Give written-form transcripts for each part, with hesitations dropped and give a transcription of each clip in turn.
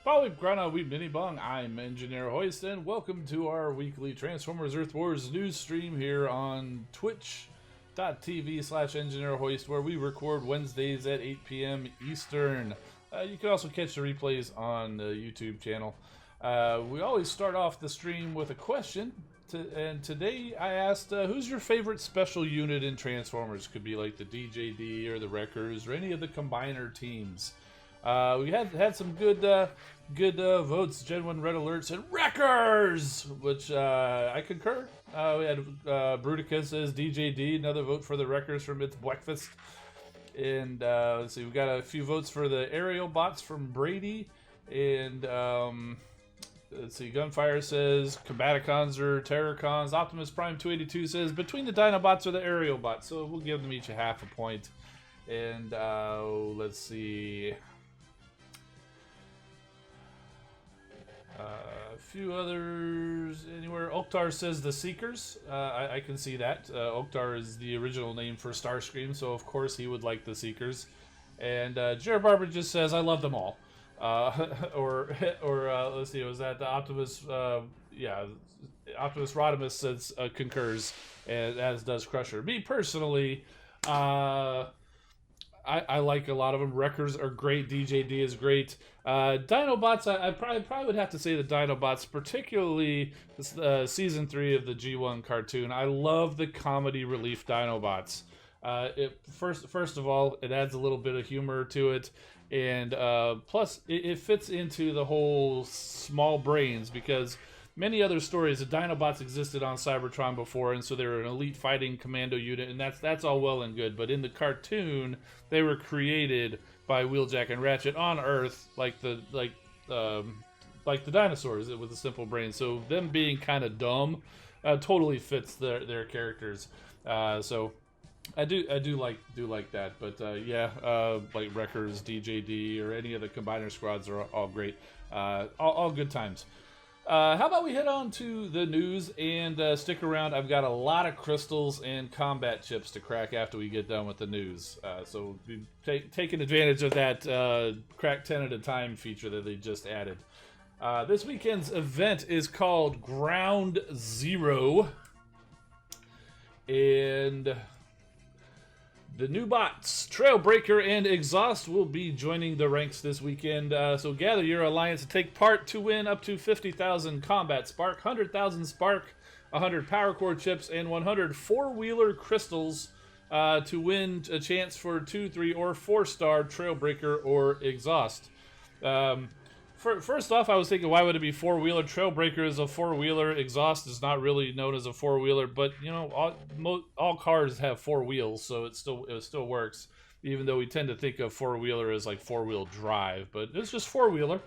Following Grana Weeb Mini Bong, I'm Engineer Hoist, and welcome to our weekly Transformers Earth Wars news stream here on twitch.tv/Engineer Hoist, where we record Wednesdays at 8 p.m. Eastern. You can also catch the replays on the YouTube channel. We always start off the stream with a question, and today I asked, who's your favorite special unit in Transformers? Could be like the DJD or the Wreckers or any of the Combiner teams. We had some good votes. Gen 1 Red Alert said Wreckers, which I concur. We had Bruticus says DJD, another vote for the Wreckers from its breakfast. And let's see, we got a few votes for the aerial bots from Brady. And let's see, Gunfire says Combaticons or Terrorcons. Optimus Prime 282 says between the Dinobots or the aerial bots. So we'll give them each a half a point. And let's see. A few others anywhere. Oktar says the Seekers. I can see that. Oktar is the original name for Starscream, so of course he would like the Seekers. And Jared Barber just says, I love them all. Or let's see, was that the Optimus? Yeah, Optimus Rodimus says concurs, as does Crusher. Me personally, I like a lot of them. Wreckers are great. DJD is great. Dinobots, I probably would have to say the Dinobots, particularly Season 3 of the G1 cartoon. I love the comedy relief Dinobots. First of all, it adds a little bit of humor to it. And plus, it fits into the whole small brains, because many other stories, the Dinobots existed on Cybertron before, and so they were an elite fighting commando unit, and that's all well and good. But in the cartoon, they were created by Wheeljack and Ratchet on Earth, like the dinosaurs with a simple brain. So them being kind of dumb totally fits their characters. So I do like that. But like Wreckers, DJD, or any of the Combiner squads are all great. All good times. How about we head on to the news and stick around? I've got a lot of crystals and combat chips to crack after we get done with the news. So we've taken advantage of that crack 10 at a time feature that they just added. This weekend's event is called Ground Zero. And the new bots, Trailbreaker and Exhaust, will be joining the ranks this weekend. So gather your alliance to take part to win up to 50,000 combat spark, 100,000 spark, 100 power core chips, and 100 four-wheeler crystals to win a chance for 2, 3, or 4-star Trailbreaker or Exhaust. First off, I was thinking, why would it be four-wheeler? Trailbreaker is a four-wheeler. Exhaust is not really known as a four-wheeler, but you know, all cars have four wheels, so it still works. Even though we tend to think of four-wheeler as like four-wheel drive, but it's just four-wheeler,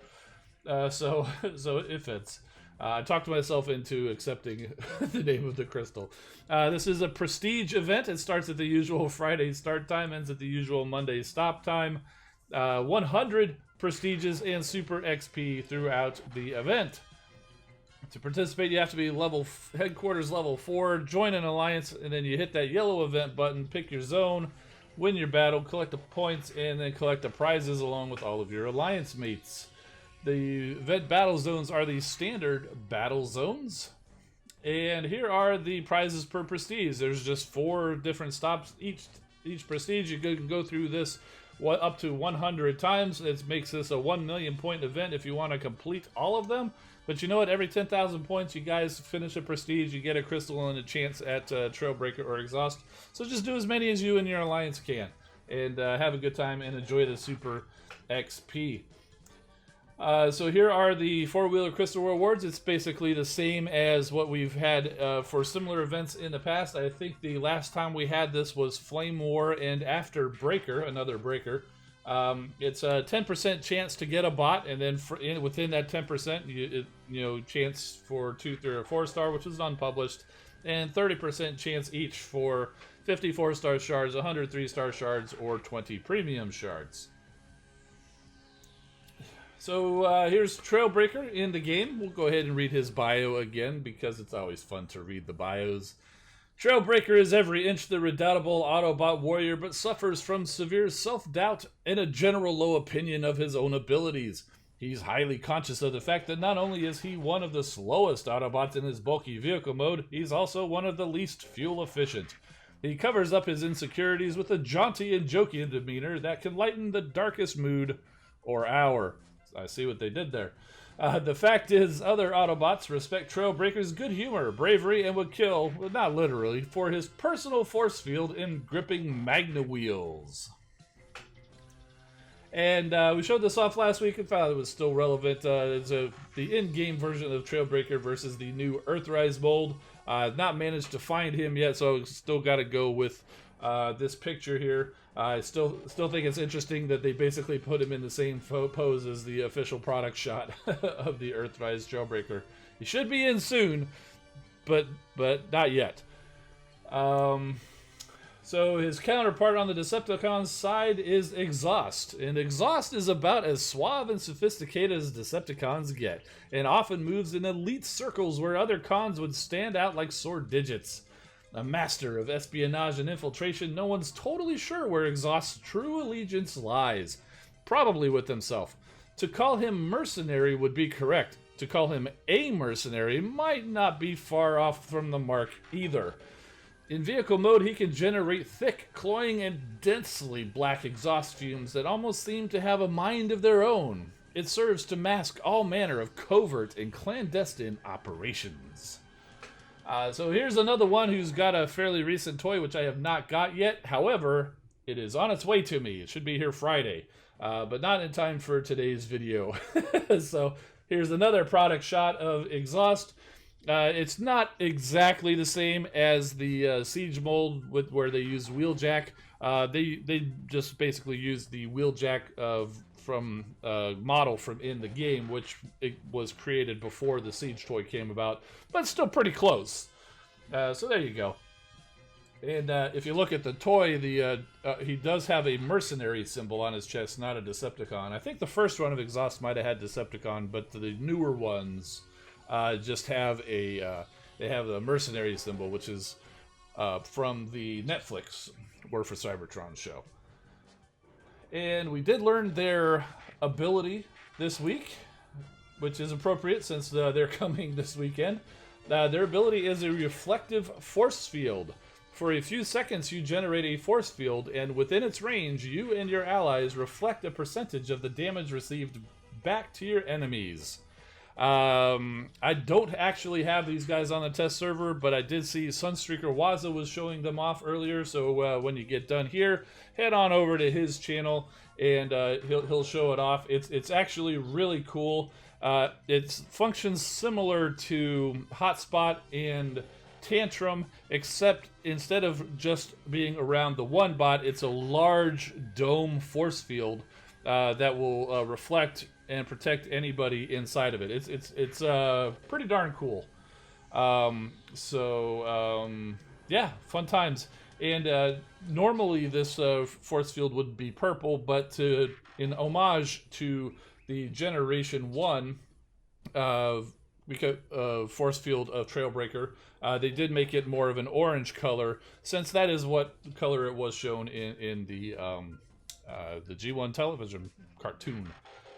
so it fits. I talked myself into accepting the name of the crystal. This is a prestige event. It starts at the usual Friday start time, ends at the usual Monday stop time. 100 prestiges and super XP throughout the event. To participate, you have to be headquarters level 4, join an alliance, and then you hit that yellow event button, pick your zone, win your battle, collect the points, and then collect the prizes along with all of your alliance mates. The event battle zones are the standard battle zones. And here are the prizes per prestige. There's just 4 different stops each prestige. You can go through this up to 100 times. It makes this a 1 million point event if you want to complete all of them. But you know what? Every 10,000 points, you guys finish a prestige, you get a crystal and a chance at Trailbreaker or Exhaust. So just do as many as you and your alliance can. And have a good time and enjoy the super XP. So here are the four-wheeler crystal rewards. It's basically the same as what we've had for similar events in the past. I think the last time we had this was Flame War and after Breaker, another Breaker. It's a 10% chance to get a bot, and then within that 10%, chance for 2, 3, or 4-star, which is unpublished, and 30% chance each for 50 4-star shards, 100 3-star shards, or 20 premium shards. So here's Trailbreaker in the game. We'll go ahead and read his bio again because it's always fun to read the bios. Trailbreaker is every inch the redoubtable Autobot warrior, but suffers from severe self-doubt and a general low opinion of his own abilities. He's highly conscious of the fact that not only is he one of the slowest Autobots in his bulky vehicle mode, he's also one of the least fuel efficient. He covers up his insecurities with a jaunty and joking demeanor that can lighten the darkest mood or hour. I see what they did there. The fact is, other Autobots respect Trailbreaker's good humor, bravery, and would kill, well, not literally, for his personal force field in gripping Magna wheels. And we showed this off last week and found it was still relevant. It's the in-game version of Trailbreaker versus the new Earthrise mold. I've not managed to find him yet, so I've still got to go with this picture here. I still think it's interesting that they basically put him in the same pose as the official product shot of the Earthrise Trailbreaker. He should be in soon, but not yet. So his counterpart on the Decepticons side is Exhaust, and Exhaust is about as suave and sophisticated as Decepticons get, and often moves in elite circles where other cons would stand out like sore digits. A master of espionage and infiltration, no one's totally sure where Exhaust's true allegiance lies. Probably with himself. To call him mercenary would be correct. To call him a mercenary might not be far off from the mark either. In vehicle mode, he can generate thick, cloying, and densely black exhaust fumes that almost seem to have a mind of their own. It serves to mask all manner of covert and clandestine operations. So here's another one who's got a fairly recent toy, which I have not got yet. However, it is on its way to me. It should be here Friday, but not in time for today's video. So here's another product shot of Exhaust. It's not exactly the same as the Siege mold where they use Wheeljack. They just basically use the Wheeljack from model from in the game, which it was created before the Siege toy came about, but still pretty close. So there you go. And if you look at the toy, he does have a mercenary symbol on his chest, not a Decepticon. I think the first run of Exhaust might have had Decepticon, but the newer ones just have they have the mercenary symbol, which is from the Netflix War for Cybertron show. And we did learn their ability this week, which is appropriate since they're coming this weekend. Their ability is a reflective force field. For a few seconds, you generate a force field, and within its range, you and your allies reflect a percentage of the damage received back to your enemies. I don't actually have these guys on the test server, but I did see Sunstreaker Waza was showing them off earlier, so when you get done here, head on over to his channel and he'll show it off. It's actually really cool. It functions similar to Hotspot and Tantrum, except instead of just being around the one bot, it's a large dome force field that will reflect and protect anybody inside of it. It's pretty darn cool. Yeah, fun times. And normally this force field would be purple, but in homage to the Generation 1 force field of Trailbreaker, they did make it more of an orange color, since that is what color it was shown in the G1 television cartoon.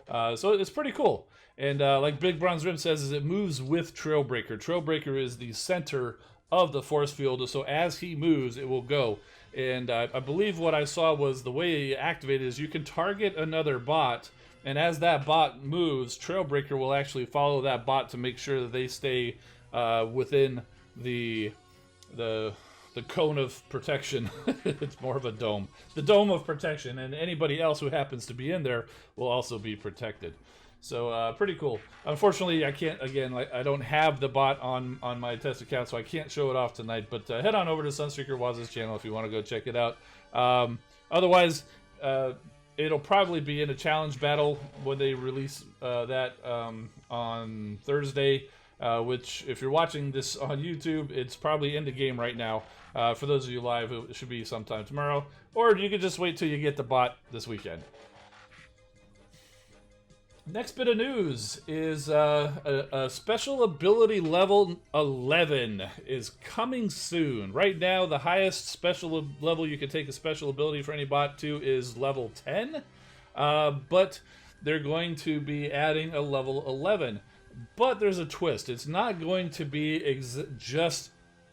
So it's pretty cool. And like Big Bronze Rim says, is it moves with Trailbreaker. Trailbreaker is the center of the force field, so as he moves, it will go. And I believe what I saw was the way you activate it is you can target another bot, and as that bot moves, Trailbreaker will actually follow that bot to make sure that they stay within the cone of protection. It's more of a dome. The dome of protection, and anybody else who happens to be in there will also be protected. So pretty cool. Unfortunately, I can't, again, I don't have the bot on my test account, so I can't show it off tonight, but head on over to Sunstreaker Waz's channel if you want to go check it out. Otherwise, it'll probably be in a challenge battle when they release that on Thursday. Which, if you're watching this on YouTube, it's probably in the game right now. For those of you live, it should be sometime tomorrow. Or you could just wait till you get the bot this weekend. Next bit of news is a special ability level 11 is coming soon. Right now, the highest special level you can take a special ability for any bot to is level 10. But they're going to be adding a level 11. But there's a twist. It's not going to be just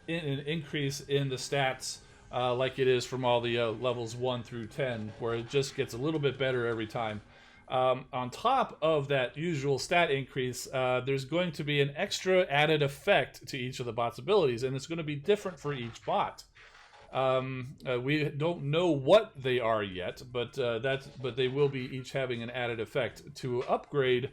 an increase in the stats like it is from all the levels 1 through 10, where it just gets a little bit better every time. On top of that usual stat increase, there's going to be an extra added effect to each of the bot's abilities, and it's going to be different for each bot. We don't know what they are yet, but they will be each having an added effect. To upgrade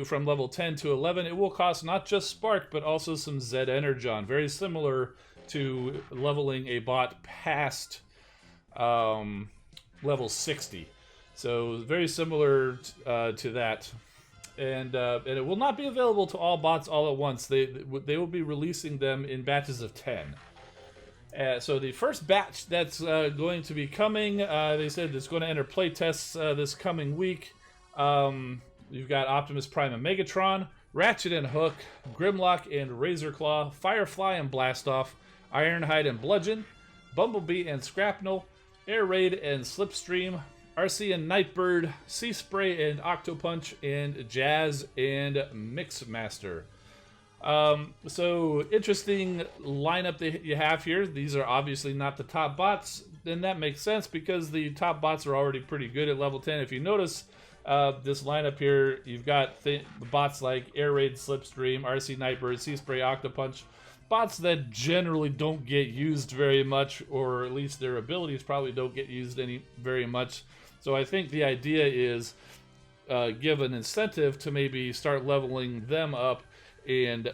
from level 10 to 11, it will cost not just Spark, but also some Z Energon, very similar to leveling a bot past level 60. So very similar to that. And it will not be available to all bots all at once. They will be releasing them in batches of 10. So the first batch that's going to be coming, they said it's going to enter playtests this coming week. You've got Optimus Prime and Megatron, Ratchet and Hook, Grimlock and Razorclaw, Firefly and Blastoff, Ironhide and Bludgeon, Bumblebee and Scrapnel, Air Raid and Slipstream, RC and Nightbird, Sea Spray and Octopunch, and Jazz and Mixmaster. So interesting lineup that you have here. These are obviously not the top bots, and that makes sense because the top bots are already pretty good at level 10. If you notice this lineup here, you've got bots like Air Raid, Slipstream, RC Nightbird, Sea Spray, Octopunch, bots that generally don't get used very much, or at least their abilities probably don't get used very much. So I think the idea is give an incentive to maybe start leveling them up and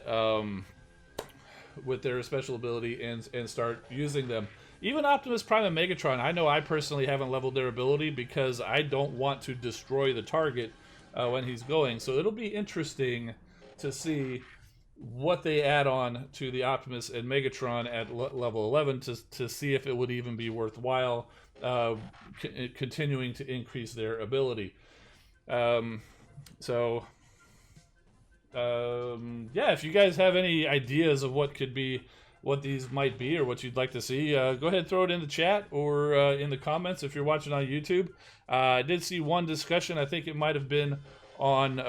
with their special ability and start using them. Even Optimus Prime and Megatron, I know I personally haven't leveled their ability because I don't want to destroy the target when he's going. So it'll be interesting to see what they add on to the Optimus and Megatron at level 11 to see if it would even be worthwhile continuing to increase their ability. Yeah, if you guys have any ideas of what these might be or what you'd like to see, go ahead and throw it in the chat or in the comments if you're watching on YouTube. I did see one discussion. I think it might have been on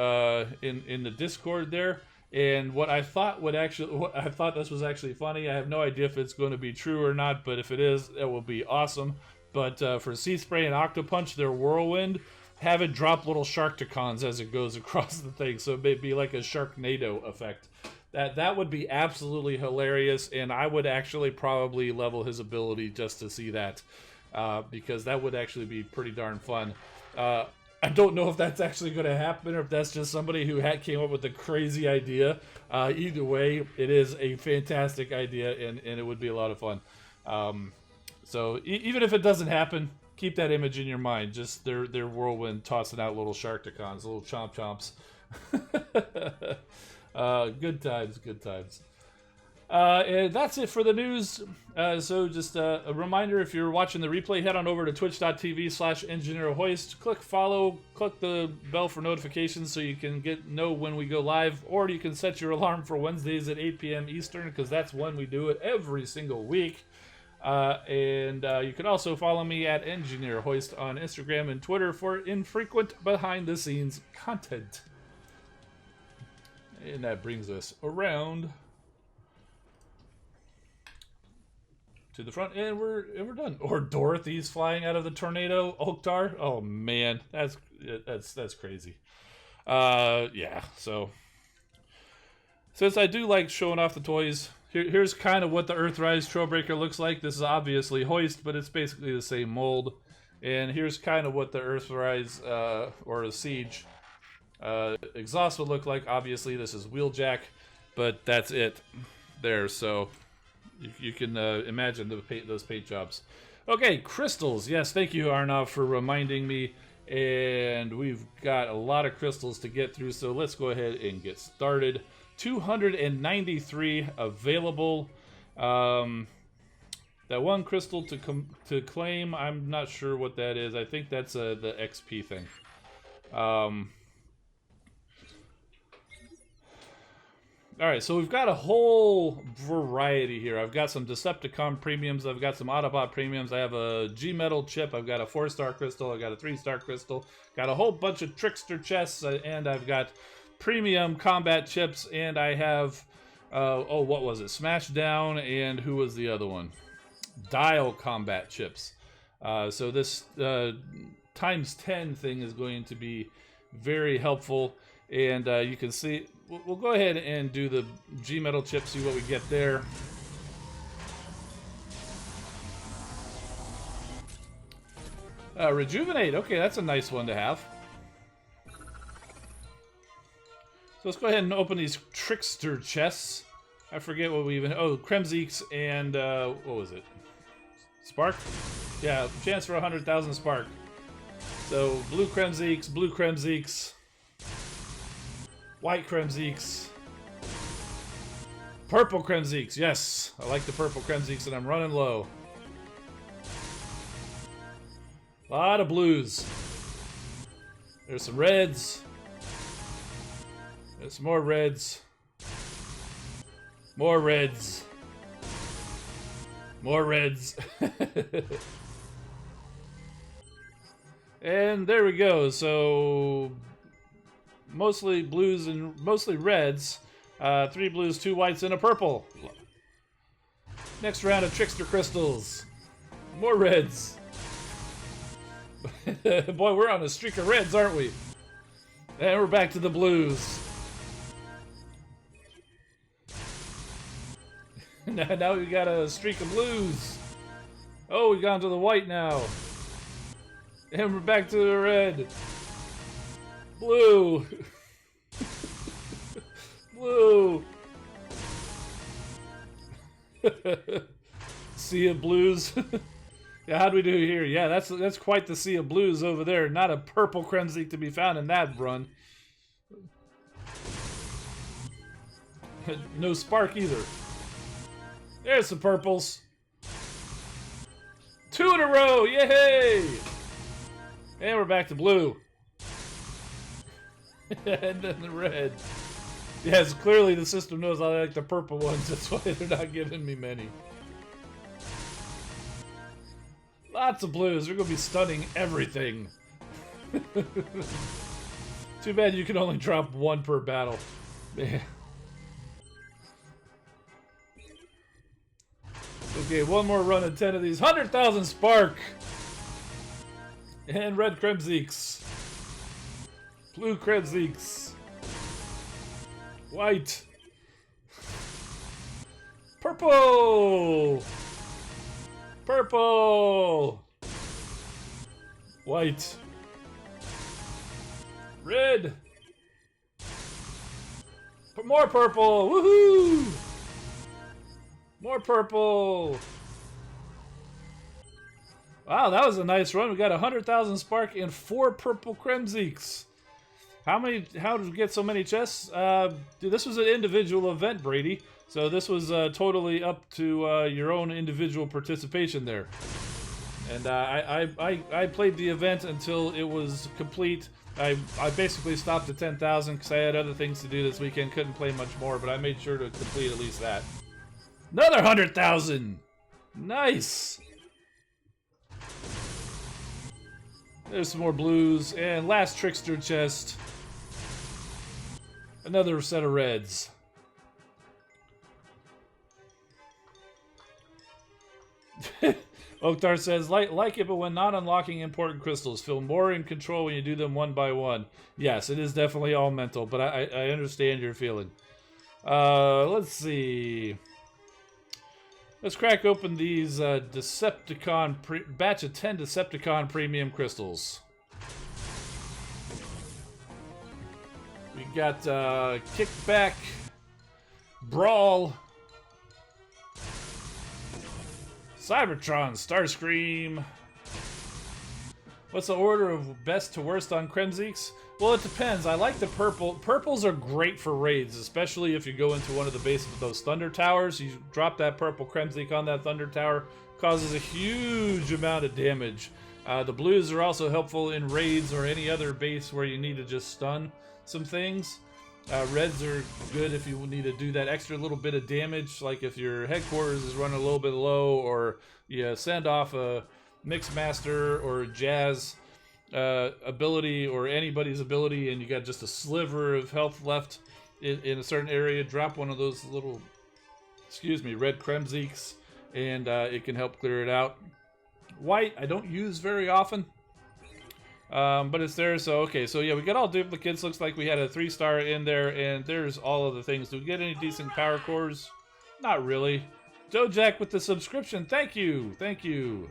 in the Discord there. And what I thought this was actually funny. I have no idea if it's going to be true or not, but if it is, it will be awesome. But for Sea Spray and Octopunch, their Whirlwind, have it drop little Sharkticons as it goes across the thing, so it may be like a Sharknado effect. That would be absolutely hilarious, and I would actually probably level his ability just to see that, because that would actually be pretty darn fun. I don't know if that's actually going to happen or if that's just somebody who came up with a crazy idea. Either way, it is a fantastic idea, and it would be a lot of fun. So even if it doesn't happen, keep that image in your mind. Just their Whirlwind tossing out little Sharkticons, little chomps. Good times, good times. And that's it for the news. So just a reminder, if you're watching the replay, head on over to twitch.tv/EngineerHoist. Click follow, click the bell for notifications so you can know when we go live, or you can set your alarm for Wednesdays at 8 p.m. Eastern, because that's when we do it every single week. And you can also follow me at EngineerHoist on Instagram and Twitter for infrequent behind-the-scenes content. And that brings us around to the front, and we're done. Or Dorothy's flying out of the tornado. Oktar. Oh man, that's crazy. Yeah. So since I do like showing off the toys, here's kind of what the Earthrise Trailbreaker looks like. This is obviously Hoist, but it's basically the same mold. And here's kind of what the Earthrise or the Siege exhaust would look like. Obviously, this is Wheeljack, but that's it there. So you can imagine those paint jobs. Okay, crystals. Yes, thank you, Arnav, for reminding me. And we've got a lot of crystals to get through, so let's go ahead and get started. 293 available. That one crystal to claim, I'm not sure what that is. I think that's the XP thing. Alright, so we've got a whole variety here. I've got some Decepticon premiums, I've got some Autobot premiums, I have a G-Metal chip, I've got a 4-star crystal, I've got a 3-star crystal, got a whole bunch of Trickster chests, and I've got premium combat chips, and I have, oh, what was it? Smashdown, and who was the other one? Dial combat chips. So this times 10 thing is going to be very helpful, and you can see... We'll go ahead and do the G-Metal chip, see what we get there. Rejuvenate, okay, that's a nice one to have. So let's go ahead and open these Trickster chests. I forget what we even... Oh, C.O.M.B.A.T and, what was it? Spark? Yeah, chance for 100,000 Spark. So, blue C.O.M.B.A.T, blue C.O.M.B.A.T, white C.O.M.B.A.T, purple C.O.M.B.A.T, yes! I like the purple C.O.M.B.A.T and I'm running low. A lot of blues. There's some reds. There's some more reds. More reds. More reds. And there we go. So mostly blues and mostly reds. 3 blues, 2 whites, and a purple. Next round of Trickster crystals. More reds. Boy, we're on a streak of reds, aren't we? And we're back to the blues. Now we got a streak of blues. Oh, we got to the white now. And we're back to the red. Blue. Blue. Sea of blues. Yeah, how'd we do here? Yeah, that's quite the sea of blues over there. Not a purple C.O.M.B.A.T to be found in that run. No spark either. There's some purples. 2 in a row, yay! And we're back to blue. And then the red. Yes, clearly the system knows I like the purple ones. That's why they're not giving me many. Lots of blues. They're going to be stunning everything. Too bad you can only drop 1 per battle. Man. Okay, one more run of 10 of these. 100,000 spark! And red C.O.M.B.A.T. Blue C.O.M.B.A.T. White. Purple! Purple! White. Red! More purple! Woohoo! More purple! Wow, that was a nice run. We got 100,000 spark and 4 purple C.O.M.B.A.T. How did we get so many chests? Dude, this was an individual event, Brady. So this was totally up to your own individual participation there. And I played the event until it was complete. I basically stopped at 10,000 because I had other things to do this weekend. Couldn't play much more, but I made sure to complete at least that. Another 100,000! Nice! There's some more blues. And last Trickster chest. Another set of reds. Oktar says, like it, but when not unlocking important crystals, feel more in control when you do them one by one. Yes, it is definitely all mental, but I understand your feeling. Let's see. Let's crack open these Decepticon batch of 10 Decepticon premium crystals. We got Kickback, Brawl, Cybertron, Starscream. What's the order of best to worst on C.O.M.B.A.T? Well, it depends. I like the purple. Purples are great for raids, especially if you go into one of the bases of those Thunder Towers. You drop that purple C.O.M.B.A.T on that Thunder Tower, causes a huge amount of damage. The blues are also helpful in raids or any other base where you need to just stun some things. Reds are good if you need to do that extra little bit of damage, like if your headquarters is running a little bit low, or you send off a Mixmaster or Jazz ability, or anybody's ability, and you got just a sliver of health left in a certain area. Drop one of those little, red Kremzeeks, and it can help clear it out. White, I don't use very often. But it's there, so okay. So yeah, we got all duplicates. Looks like we had a 3-star in there, and there's all of the things. Do we get any decent power cores? Not really. Joe Jack with the subscription. Thank you. Thank you.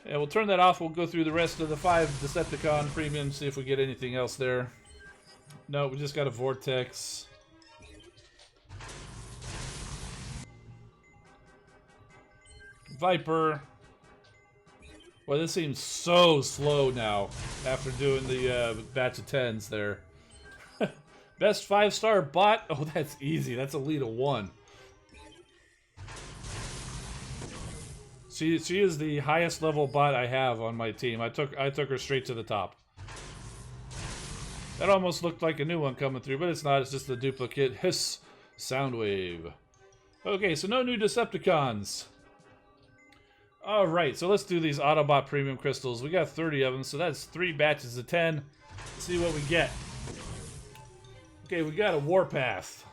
And we'll turn that off. We'll go through the rest of the 5 Decepticon premiums, see if we get anything else there. No, we just got a Vortex. Viper. Well, this seems so slow now after doing the batch of 10s there. Best 5-star bot? Oh, that's easy. That's Elita 1. She is the highest level bot I have on my team. I took her straight to the top. That almost looked like a new one coming through, but it's not. It's just a duplicate. Hiss Soundwave. Okay, so no new Decepticons. Alright, so let's do these Autobot Premium Crystals. We got 30 of them, so that's 3 batches of 10. Let's see what we get. Okay, we got a Warpath.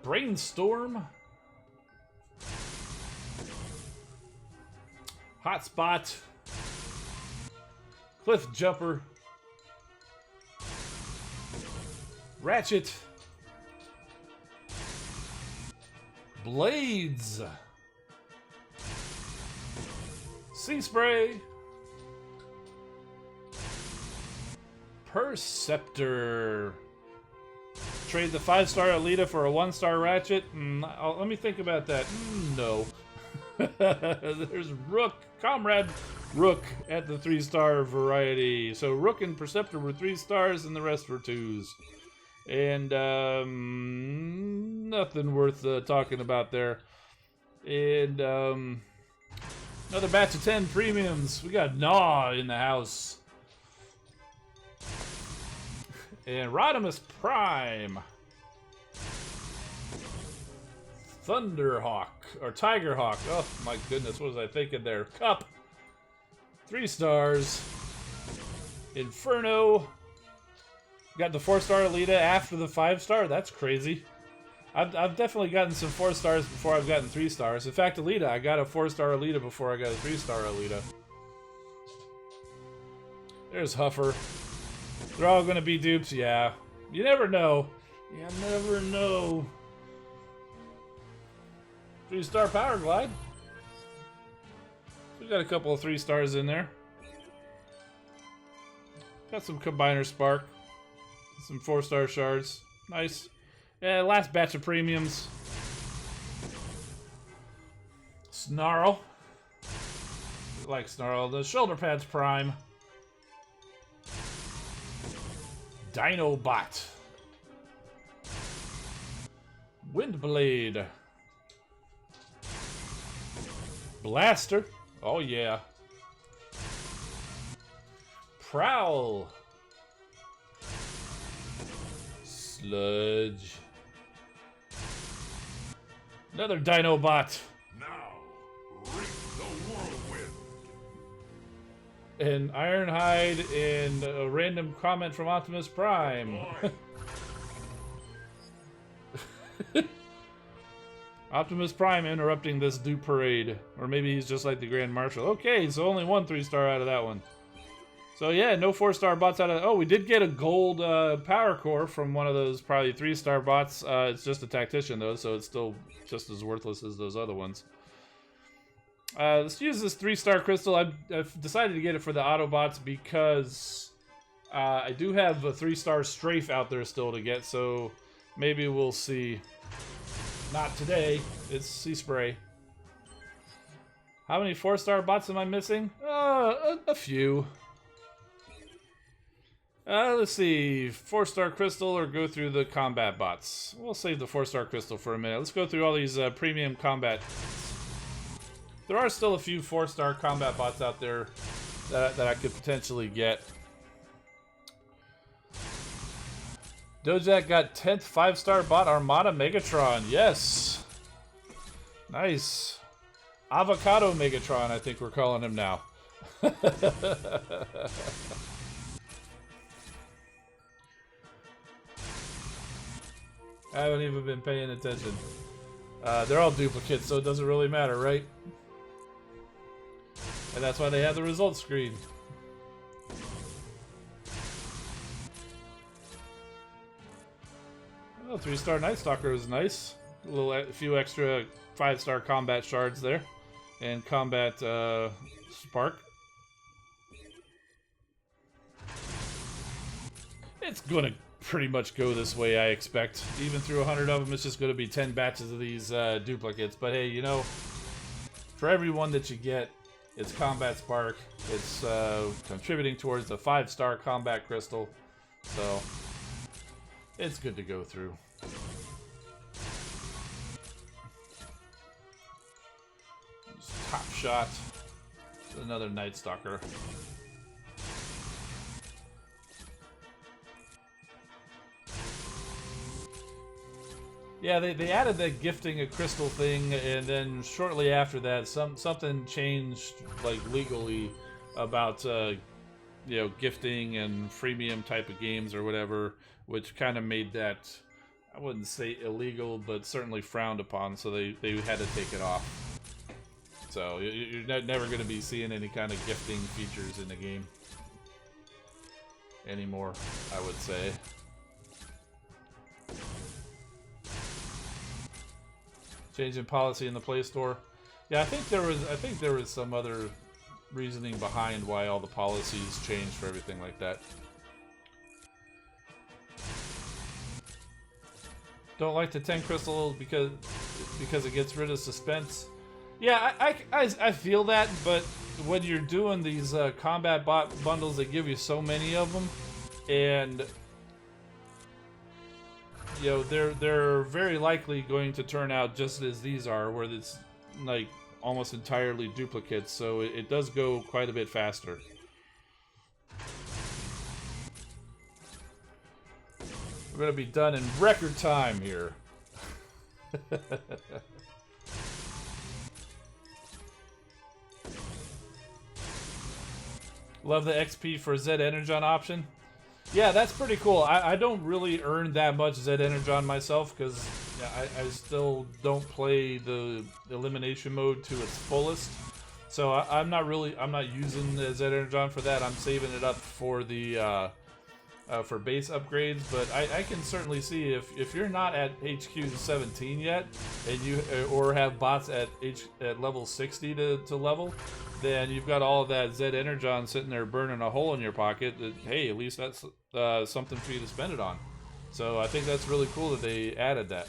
Brainstorm. Hotspot. Cliff Jumper. Ratchet. Blades. Sea Spray. Perceptor. Trade the 5-star Alita for a 1-star Ratchet? Let me think about that. No. There's Rook. Comrade Rook at the 3-star variety. So Rook and Perceptor were 3 stars and the rest were 2s. And nothing worth talking about there. And another batch of 10 premiums. We got Gnaw in the house. And Rodimus Prime. Thunderhawk. Or Tigerhawk. Oh my goodness, what was I thinking there? Cup. 3 stars. Inferno. Got the 4-star Alita after the 5-star? That's crazy. I've definitely gotten some 4 stars before I've gotten 3 stars. In fact, Alita, I got a 4-star Alita before I got a 3-star Alita. There's Huffer. They're all gonna be dupes, yeah. You never know. You never know. 3-star Power Glide. We got a couple of 3 stars in there. Got some Combiner Spark. Some 4-star shards. Nice. Yeah, last batch of premiums. Snarl. I like Snarl. The Shoulder Pads Prime. Dinobot. Windblade. Blaster. Oh yeah. Prowl. Sludge. Another Dinobot. Now, reap the whirlwind. And Ironhide and a random comment from Optimus Prime. Optimus Prime interrupting this dupe parade. Or maybe he's just like the Grand Marshal. Okay, so only one 3-star out of that one. So yeah, no 4-star bots out of... Oh, we did get a gold power core from one of those probably 3-star bots. It's just a tactician though, so it's still just as worthless as those other ones. Let's use this 3-star crystal. I've decided to get it for the Autobots because I do have a 3-star strafe out there still to get, so maybe we'll see. Not today. It's Sea Spray. How many 4-star bots am I missing? A few. Let's see. 4-star crystal or go through the combat bots. We'll save the 4-star crystal for a minute. Let's go through all these premium combat. There are still a few 4-star combat bots out there that I could potentially get. Dojak got 10th 5-star bot Armada Megatron. Yes. Nice. Avocado Megatron, I think we're calling him now. I haven't even been paying attention. They're all duplicates, so it doesn't really matter, right? And that's why they have the results screen. Oh, 3-star Night Stalker is nice. A few extra 5-star combat shards there. And combat spark. It's gonna pretty much go this way, I expect. Even through 100 of them, it's just gonna be 10 batches of these duplicates. But hey, you know, for every one that you get, it's combat spark. It's contributing towards the 5-star combat crystal. So it's good to go through. Just top shot. Another Night Stalker. Yeah, they added that gifting a crystal thing, and then shortly after that, something changed, like legally, about you know, gifting and freemium type of games or whatever, which kind of made that, I wouldn't say illegal, but certainly frowned upon. So they had to take it off. So you're never going to be seeing any kind of gifting features in the game anymore, I would say. Changing policy in the Play Store. Yeah, I think there was some other reasoning behind why all the policies changed for everything like that. Don't like the 10 crystal because it gets rid of suspense. Yeah, I feel that, but when you're doing these combat bot bundles, they give you so many of them, and you know, they're very likely going to turn out just as these are, where it's like almost entirely duplicates, so it does go quite a bit faster. We're gonna be done in record time here. Love the XP for Z Energon option. Yeah, that's pretty cool. I don't really earn that much Z Energon myself because I still don't play the elimination mode to its fullest. So I'm not using the Z Energon for that. I'm saving it up for the for base upgrades. But I can certainly see if you're not at HQ 17 yet, and you or have bots at level 60 to level, then you've got all of that Z Energon sitting there burning a hole in your pocket. That, hey, at least that's something for you to spend it on. So I think that's really cool that they added that.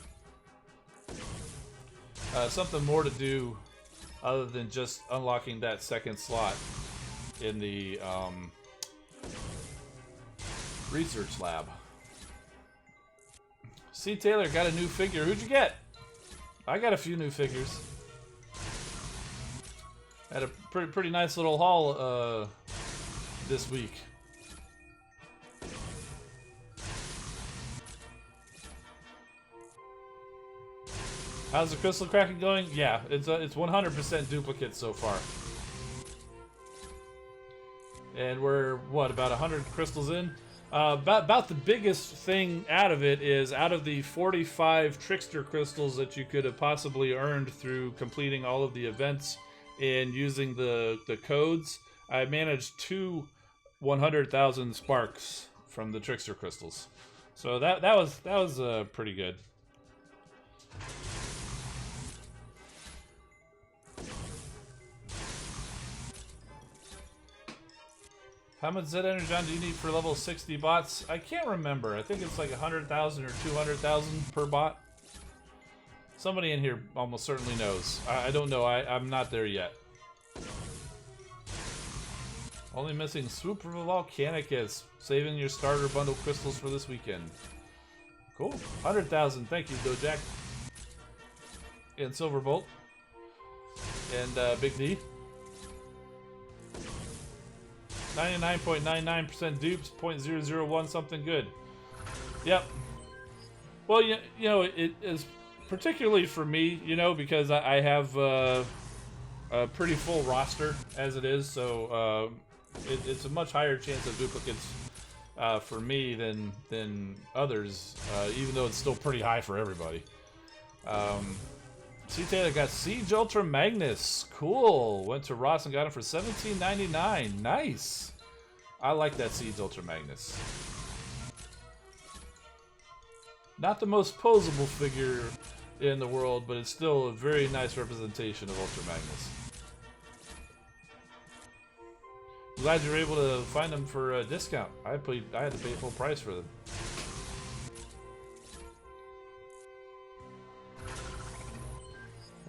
Something more to do other than just unlocking that second slot in the research lab. C. Taylor got a new figure. Who'd you get? I got a few new figures. Had a pretty nice little haul this week. How's the crystal cracking going? Yeah, it's 100% duplicate so far. And we're, what, about 100 crystals in? About the biggest thing out of it is, out of the 45 trickster crystals that you could have possibly earned through completing all of the events and using the codes, I managed 2 100,000 sparks from the trickster crystals. So that was pretty good. How much Z Energon do you need for level 60 bots? I can't remember. I think it's like 100,000 or 200,000 per bot. Somebody in here almost certainly knows. I don't know. I'm not there yet. Only missing Swoop from a Volcanicus. Saving your starter bundle crystals for this weekend. Cool. 100,000. Thank you, Dojak. And Silverbolt. And Big D. 99.99% dupes, 0.001 something good. Yep. Well, you know, it is particularly for me, you know, because I have a pretty full roster as it is, so it's a much higher chance of duplicates for me than others, even though it's still pretty high for everybody. C. Taylor got Siege Ultra Magnus. Cool. Went to Ross and got him for $17.99. Nice. I like that Siege Ultra Magnus. Not the most posable figure in the world, but it's still a very nice representation of Ultra Magnus. Glad you were able to find them for a discount. I had to pay full price for them.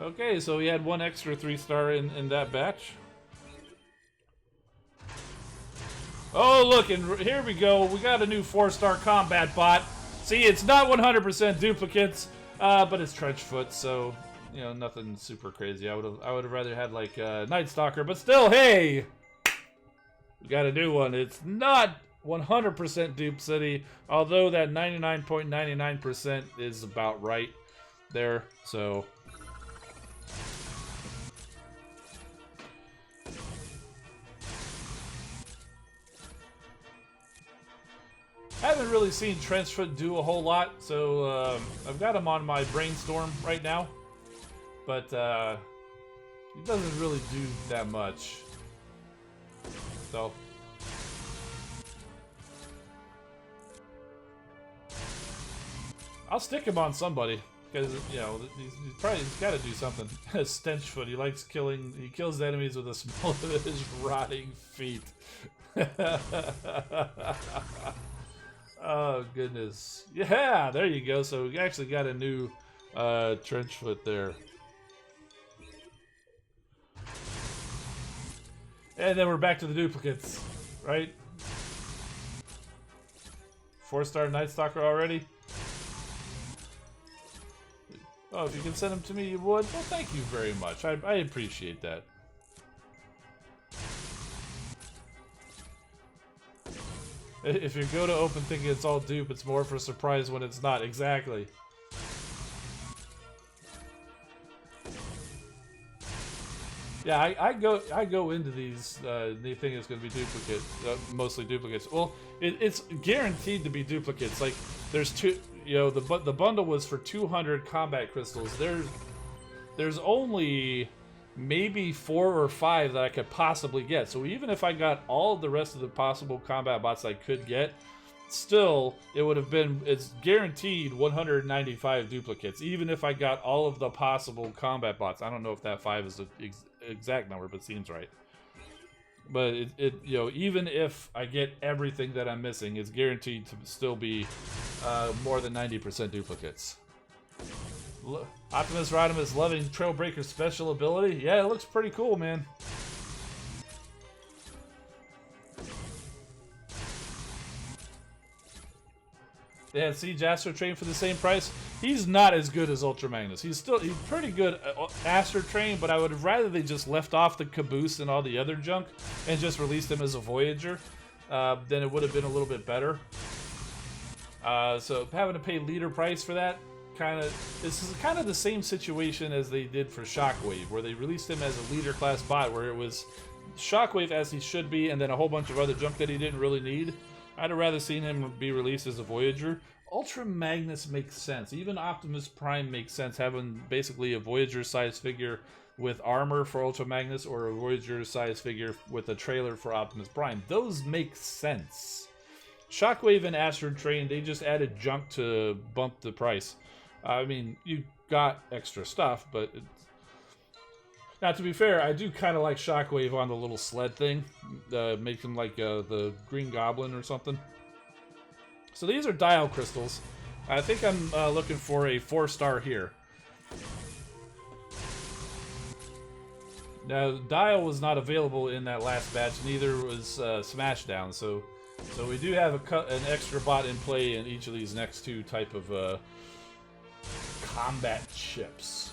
Okay, so we had one extra 3-star in that batch. Oh, look, and here we go. We got a new 4-star combat bot. See, it's not 100% duplicates, but it's Trenchfoot, so you know, nothing super crazy. I would have rather had like Night Stalker, but still, hey, we got a new one. It's not 100% Dupe City, although that 99.99% is about right there. So. I haven't really seen Trenchfoot do a whole lot, so I've got him on my brainstorm right now, but he doesn't really do that much. So I'll stick him on somebody because you know he's got to do something. Stenchfoot, he likes killing. He kills enemies with the small of his rotting feet. Oh, goodness. Yeah, there you go. So we actually got a new Trenchfoot there. And then we're back to the duplicates, right? 4-star Night Stalker already? Oh, if you can send them to me, you would? Well, thank you very much. I appreciate that. If you go to open thinking it's all dupe, it's more for a surprise when it's not. Exactly. Yeah, I go into these thinking it's going to be duplicates, mostly duplicates. Well, it's guaranteed to be duplicates. Like there's two, you know, the bundle was for 200 combat crystals. There's only maybe 4 or 5 that I could possibly get. So even if I got all the rest of the possible combat bots I could get, still it would have been, it's guaranteed 195 duplicates. Even if I got all of the possible combat bots. I don't know if that 5 is the exact number, but it seems right. But it you know, even if I get everything that I'm missing, it's guaranteed to still be more than 90% duplicates. Optimus Rodimus loving Trailbreaker's special ability. Yeah, it looks pretty cool, man. They had Siege Astro Train for the same price. He's not as good as Ultra Magnus. He's pretty good Astro Train, but I would have rather they just left off the caboose and all the other junk and just released him as a Voyager. Then it would have been a little bit better. So having to pay leader price for that, this is kind of the same situation as they did for Shockwave, where they released him as a leader class bot, where it was Shockwave as he should be, and then a whole bunch of other junk that he didn't really need. I'd have rather seen him be released as a Voyager. Ultra Magnus makes sense. Even Optimus Prime makes sense, having basically a Voyager-sized figure with armor for Ultra Magnus, or a Voyager-sized figure with a trailer for Optimus Prime. Those make sense. Shockwave and Astro Train, they just added junk to bump the price. I mean, you got extra stuff, but it's... Now, to be fair, I do kind of like Shockwave on the little sled thing. Make him like the Green Goblin or something. So these are dial crystals. I think I'm looking for a 4-star here. Now, dial was not available in that last batch. Neither was Smashdown. So we do have an extra bot in play in each of these next two type of combat chips.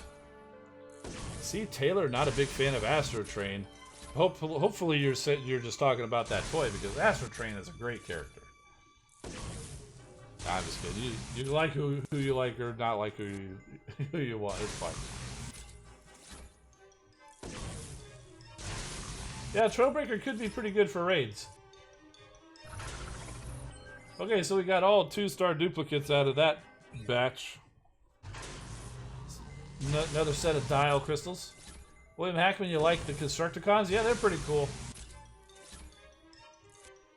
See, Taylor, not a big fan of Astro Train. Hopefully you're just talking about that toy, because Astro Train is a great character. I'm just kidding. You like who you like or not like who you want. It's fine. Yeah, Trailbreaker could be pretty good for raids. Okay, so we got all 2-star duplicates out of that batch. Another set of dial crystals. William Hackman, you like the Constructicons? Yeah, they're pretty cool.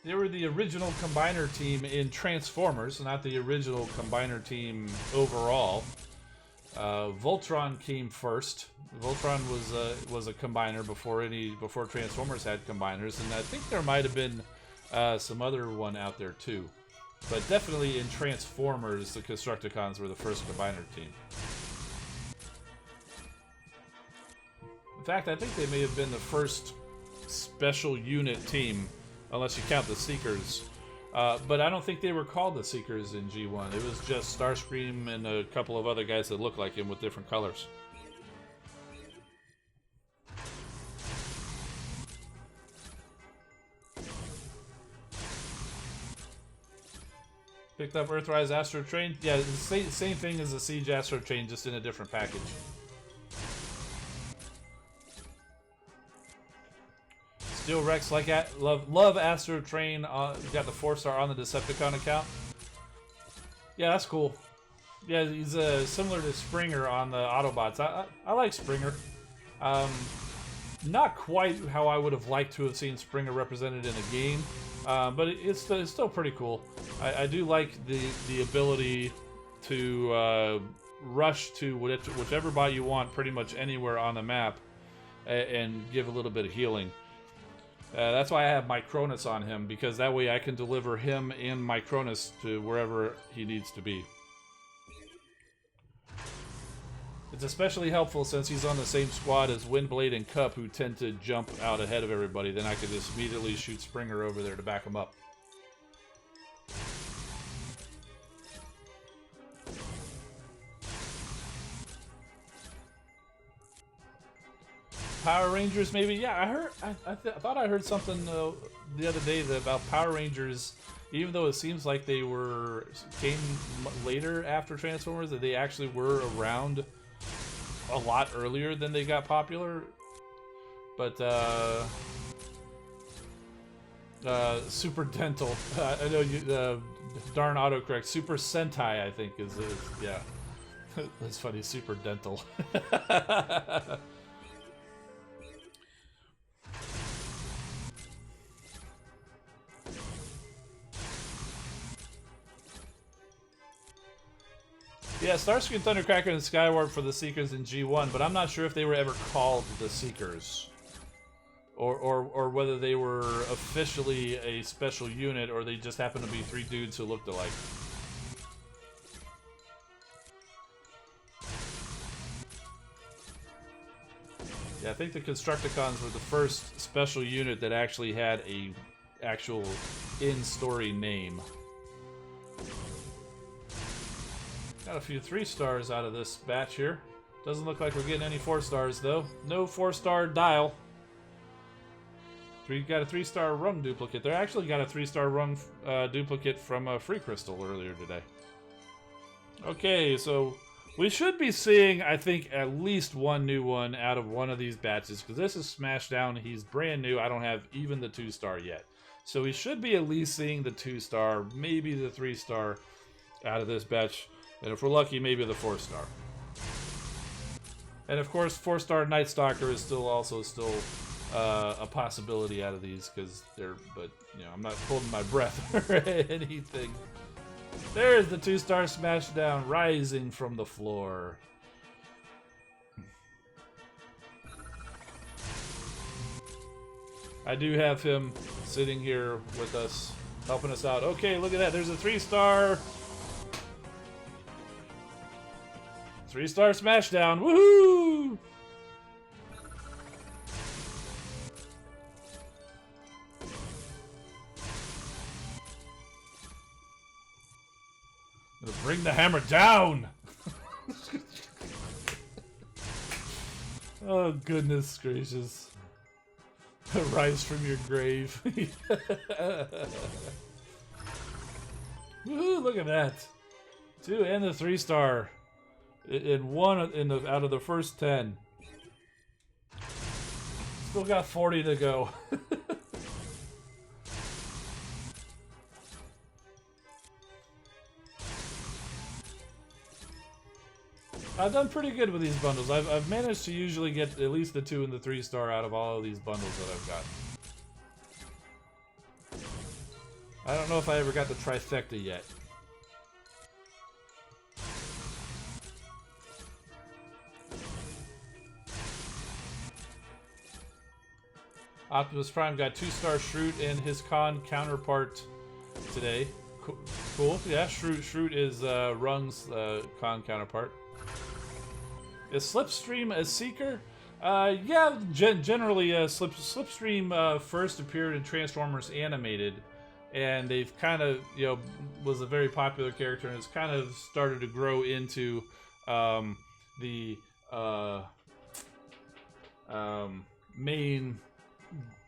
They were the original Combiner team in Transformers, not the original Combiner team overall. Voltron came first. Voltron was a Combiner before Transformers had Combiners, and I think there might have been some other one out there too. But definitely in Transformers, the Constructicons were the first Combiner team. In fact, I think they may have been the first special unit team, unless you count the Seekers. But I don't think they were called the Seekers in G1. It was just Starscream and a couple of other guys that looked like him with different colors. Picked up Earthrise Astro Train. Yeah, the same thing as the Siege Astro Train, just in a different package. Steel Rex, like love Astro Train. Got the 4-star on the Decepticon account. Yeah, that's cool. Yeah, he's similar to Springer on the Autobots. I like Springer. Not quite how I would have liked to have seen Springer represented in a game, but it's still pretty cool. I do like the ability to rush to whichever bot you want, pretty much anywhere on the map, and give a little bit of healing. That's why I have Micronus on him, because that way I can deliver him and Micronus to wherever he needs to be. It's especially helpful since he's on the same squad as Windblade and Cup, who tend to jump out ahead of everybody. Then I could just immediately shoot Springer over there to back him up. Power Rangers, maybe. Yeah, I thought I heard something the other day about Power Rangers. Even though it seems like they came later after Transformers, that they actually were around a lot earlier than they got popular. But Super Dental, I know you. Darn autocorrect. Super Sentai, I think is yeah. That's funny. Super Dental. Yeah, Starscream, Thundercracker, and Skywarp for the Seekers in G1, but I'm not sure if they were ever called the Seekers. Or whether they were officially a special unit, or they just happened to be 3 dudes who looked alike. Yeah, I think the Constructicons were the first special unit that actually had a actual in-story name. Got a few 3-stars out of this batch here. Doesn't look like we're getting any 4-stars though. No 4-star dial. Got a 3-star rung duplicate. They actually got a 3-star rung duplicate from a Free Crystal earlier today. Okay, so we should be seeing, I think, at least one new one out of one of these batches, because this is Smashdown. He's brand new. I don't have even the 2-star yet. So we should be at least seeing the 2-star, maybe the 3-star out of this batch. And if we're lucky, maybe the 4-star. And of course, 4-star Night Stalker is still a possibility out of these, because but you know, I'm not holding my breath or anything. There's the 2-star Smashdown rising from the floor. I do have him sitting here with us, helping us out. Okay, look at that. There's a 3-star. 3-star Smashdown. Woohoo! Gonna bring the hammer down. Oh, goodness gracious. Rise from your grave. Woohoo! Look at that. 2 and the 3-star. In one out of the first 10. Still got 40 to go. I've done pretty good with these bundles. I've managed to usually get at least the 2 and the 3-star out of all of these bundles that I've got. I don't know if I ever got the trifecta yet. Optimus Prime got 2-star Shroot and his con counterpart today. Cool. Yeah, Shroot is Rung's con counterpart. Is Slipstream a seeker? Yeah, generally Slipstream first appeared in Transformers Animated, and they've kind of, you know, was a very popular character, and it's kind of started to grow into the main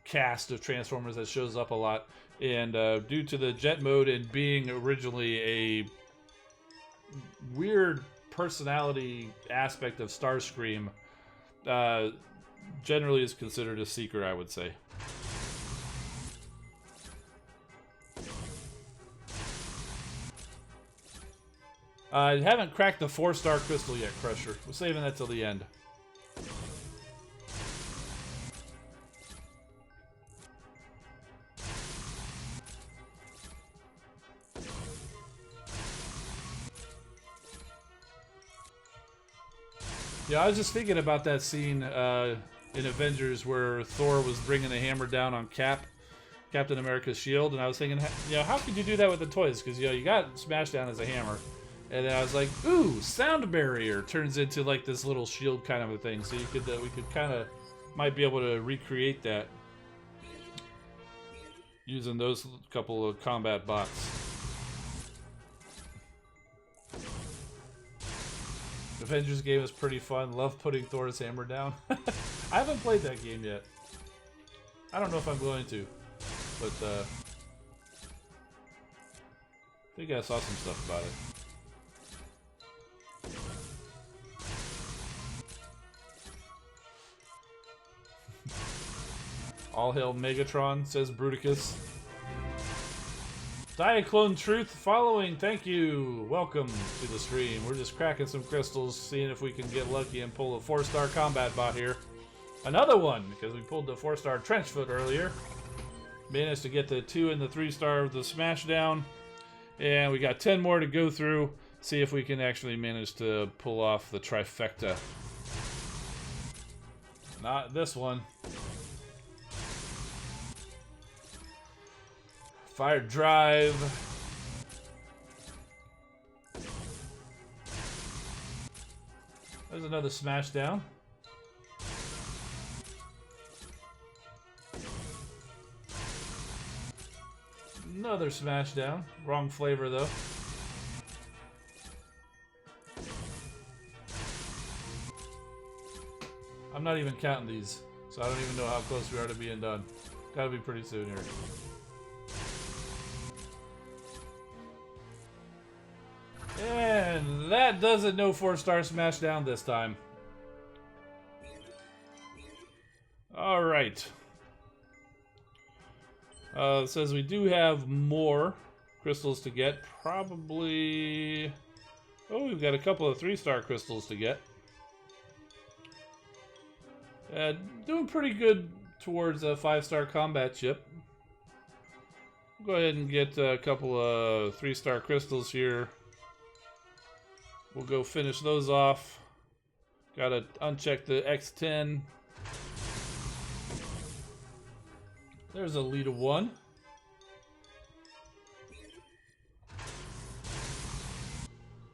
cast of Transformers that shows up a lot. And due to the jet mode and being originally a weird personality aspect of Starscream, generally is considered a seeker, I would say. I haven't cracked the 4-star crystal yet, Crusher. We're saving that till the end. Yeah, I was just thinking about that scene in Avengers where Thor was bringing the hammer down on Captain America's shield, and I was thinking, you know, how could you do that with the toys? Because, you know, you got Smashdown as a hammer, and then I was like, ooh, sound barrier turns into like this little shield kind of a thing. So you could, we could kind of might be able to recreate that using those couple of combat bots. Avengers game is pretty fun. Love putting Thor's hammer down. I haven't played that game yet. I don't know if I'm going to, but I think I saw some stuff about it. All hail Megatron, says Bruticus. Diaclone Truth following, thank you. Welcome to the stream. We're just cracking some crystals, seeing if we can get lucky and pull a 4-star combat bot here. Another one, because we pulled the 4-star Trenchfoot earlier. Managed to get the 2 and the 3-star of the Smashdown. And we got 10 more to go through. See if we can actually manage to pull off the trifecta. Not this one. Fire Drive. There's another Smashdown. Another Smashdown. Wrong flavor though. I'm not even counting these, so I don't even know how close we are to being done. Gotta be pretty soon here. And that does it. No 4-star Smashdown this time. Alright. It says we do have more crystals to get. Probably... Oh, we've got a couple of 3-star crystals to get. Doing pretty good towards a 5-star combat ship. Go ahead and get a couple of 3-star crystals here. We'll go finish those off. Gotta uncheck the X10. There's a lead of 1.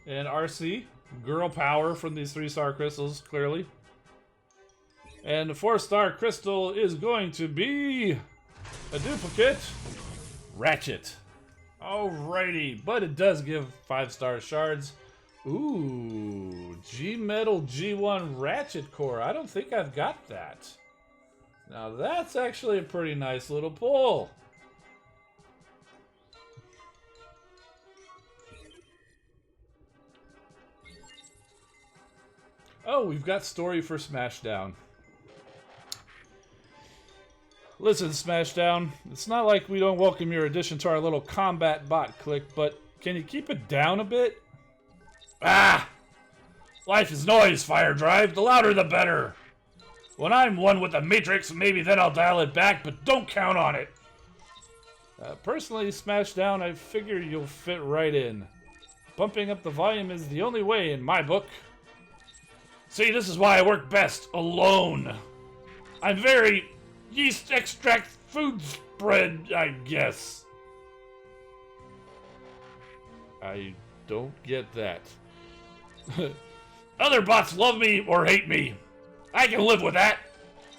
And RC. Girl power from these 3-star crystals, clearly. And the 4-star crystal is going to be a duplicate Ratchet. Alrighty, but it does give 5-star shards. Ooh, G-Metal G1 Ratchet Core. I don't think I've got that. Now that's actually a pretty nice little pull. Oh, we've got story for Smashdown. Listen, Smashdown, it's not like we don't welcome your addition to our little combat bot clique, but can you keep it down a bit? Ah! Life is noise, Fire Drive. The louder the better. When I'm one with the Matrix, maybe then I'll dial it back, but don't count on it. Personally, Smashdown, I figure you'll fit right in. Bumping up the volume is the only way in my book. See, this is why I work best alone. I'm very yeast extract food spread, I guess. I don't get that. Other bots love me or hate me. I can live with that.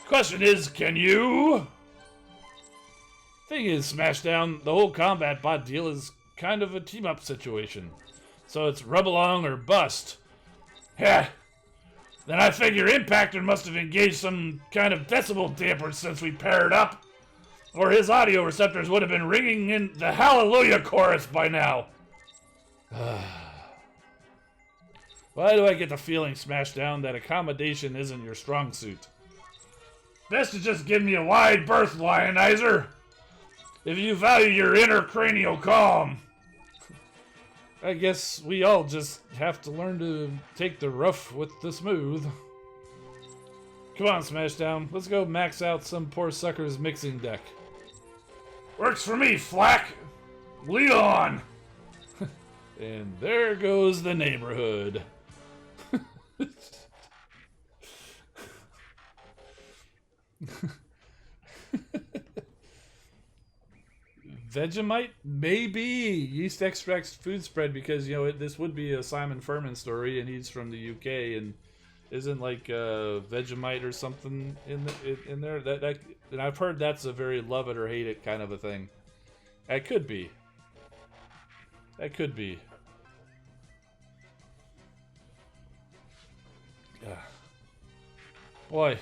Question is, can you? Thing is, Smashdown, the whole combat bot deal is kind of a team-up situation. So it's rub along or bust. Heh. Then I figure Impactor must have engaged some kind of decibel damper since we paired up. Or his audio receptors would have been ringing in the Hallelujah chorus by now. Why do I get the feeling, Smashdown, that accommodation isn't your strong suit? Best to just give me a wide berth, Lionizer. If you value your intracranial calm. I guess we all just have to learn to take the rough with the smooth. Come on, Smashdown. Let's go max out some poor sucker's mixing deck. Works for me, Flack. Lead on. And there goes the neighborhood. Vegemite? Maybe. Yeast extracts food spread because, you know, this would be a Simon Furman story and he's from the UK and isn't like Vegemite or something in there? That and I've heard that's a very love it or hate it kind of a thing. That could be. That could be. Yeah. Boy.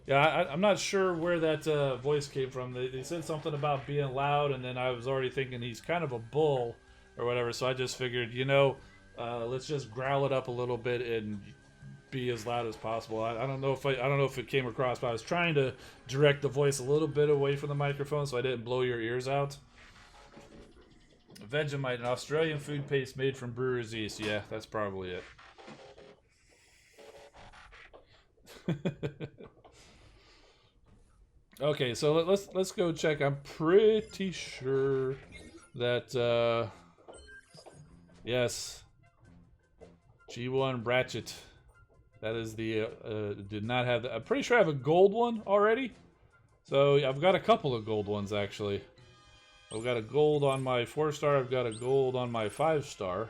Yeah, I'm not sure where that voice came from. They said something about being loud, and then I was already thinking he's kind of a bull or whatever. So I just figured, you know, let's just growl it up a little bit and be as loud as possible. I don't know if I don't know if it came across, but I was trying to direct the voice a little bit away from the microphone so I didn't blow your ears out. Vegemite, an Australian food paste made from Brewers Yeast. Yeah, that's probably it. Okay, so let's go check. I'm pretty sure that yes, G1 Bratchet. That is the did not have that. I'm pretty sure I have a gold one already. So I've got a couple of gold ones actually. I've got a gold on my 4-star. I've got a gold on my 5-star.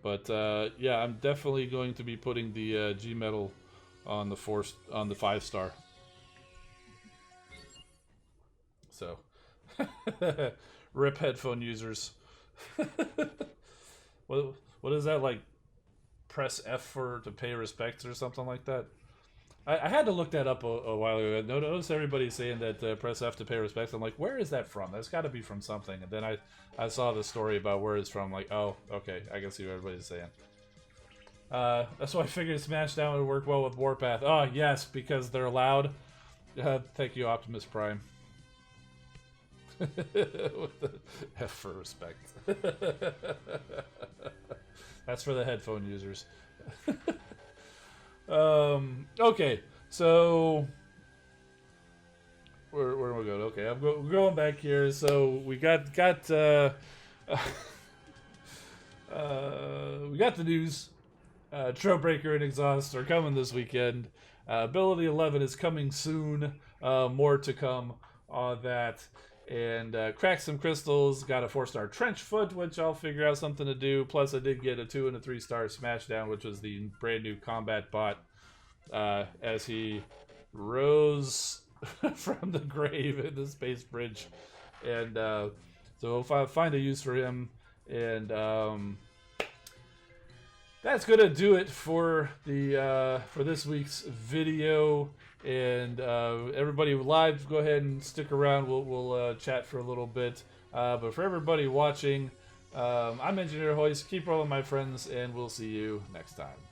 But yeah, I'm definitely going to be putting the G metal on the 5-star. So, rip headphone users. What is that, like? Press F to pay respects or something like that. I had to look that up a while ago. I noticed everybody saying that press F to pay respects. I'm like, where is that from? That's got to be from something. And then I saw the story about where it's from. I'm like, oh, okay, I can see what everybody's saying. That's why I figured Smashdown would work well with Warpath. Oh, yes, because they're loud. Thank you, Optimus Prime. With the F for respect. That's for the headphone users. Okay, so where am I going? Okay, I'm going back here. So we got we got the news. Trailbreaker and Exhaust are coming this weekend. Ability 11 is coming soon. More to come on that. And Crack Some Crystals got a 4-star Trench Foot, which I'll figure out something to do. Plus, I did get a 2 and a 3-star Smashdown, which was the brand new combat bot as he rose from the grave in the space bridge. And so if I find a use for him, and that's gonna do it for the for this week's video. And everybody live, go ahead and stick around. We'll chat for a little bit. But for everybody watching, I'm Engineer Hoist. Keep rolling, my friends, and we'll see you next time.